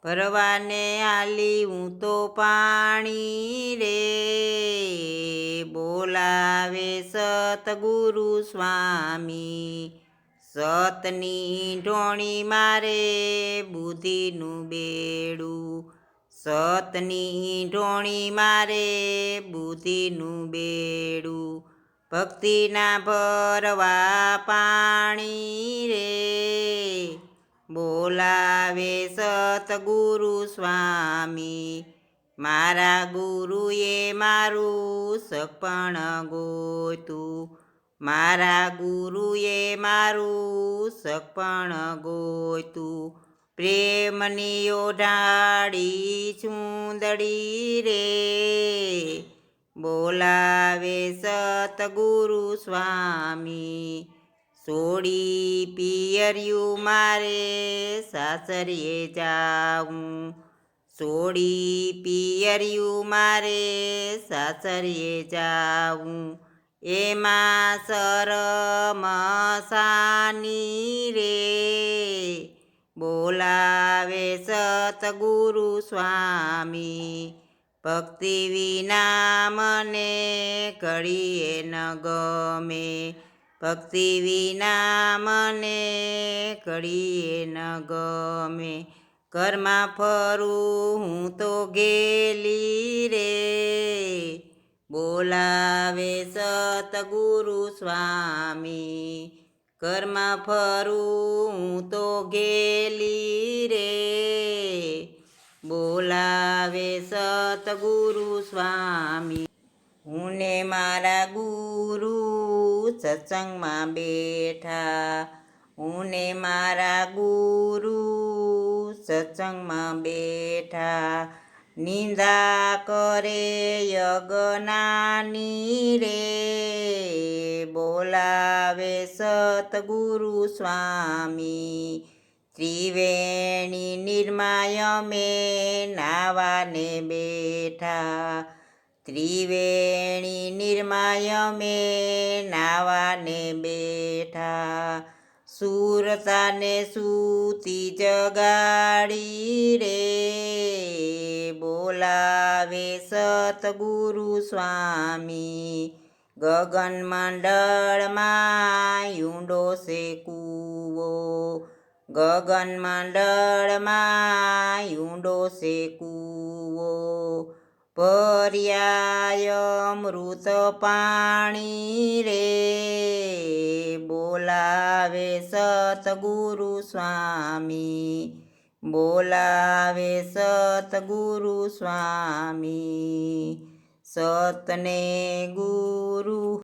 ભરવાને આલી હું તો પાણી રે, બોલાવે સતગુરુ સ્વામી. સતની ઢોણી મારે બુદ્ધિનું બેડું, સતની ઢોણી મારે બુદ્ધિનું બેડું. ભક્તિના ભરવા પાણી રે, બોલાવે સતગુરુ સ્વામી. મારા ગુરુએ મારું સગપણ ગોતું, મારા ગુરુએ મારું સગપણ ગોતું. પ્રેમની ઓઢાડી ચૂંદડી રે, બોલાવે સતગુરુ સ્વામી. સોડી પિયર્યું મારે સાસરીએ જાવું, સોડી પિયર્યું મારે સાસરીએ જાવું. એમાં શરમ શાની રે, બોલાવે સતગુરુ સ્વામી. ભક્તિ વિના મને ઘડીએ ન ગમે, ભક્તિ વિના મને ઘડીએ ન ગમે. ઘરમાં ફરું હું તો ગેલી રે, બોલાવે સતગુરુ સ્વામી. ઘરમાં ફરું હું તો ગેલી રે, બોલાવે સતગુરુ સ્વામી. હું ને મારા ગુરુ સત્સંગમાં બેઠા, હું ને મારા ગુરુ સત્સંગમાં બેઠા. નિંદા કરે યજ્ઞાની રે, બોલાવે સતગુરુ સ્વામી. ત્રિવેણી નિર્માય મેં નાવાને બેઠા, ત્રિવેણી નિર્માય મેં નાવાને બેઠા. સુરતાને સૂતી જગાડી રે, બોલાવે સતગુરુ સ્વામી. ગગન મંડળમાં ઊંડો છે કૂવો, ગગન મંડળમાં ઊંડો છે કૂવો. ભર્યા અમૃત પાણી રે, બોલાવે સતગુરુ સ્વામી. બોલાવે સતગુરુ સ્વામી. સતને ગુરુ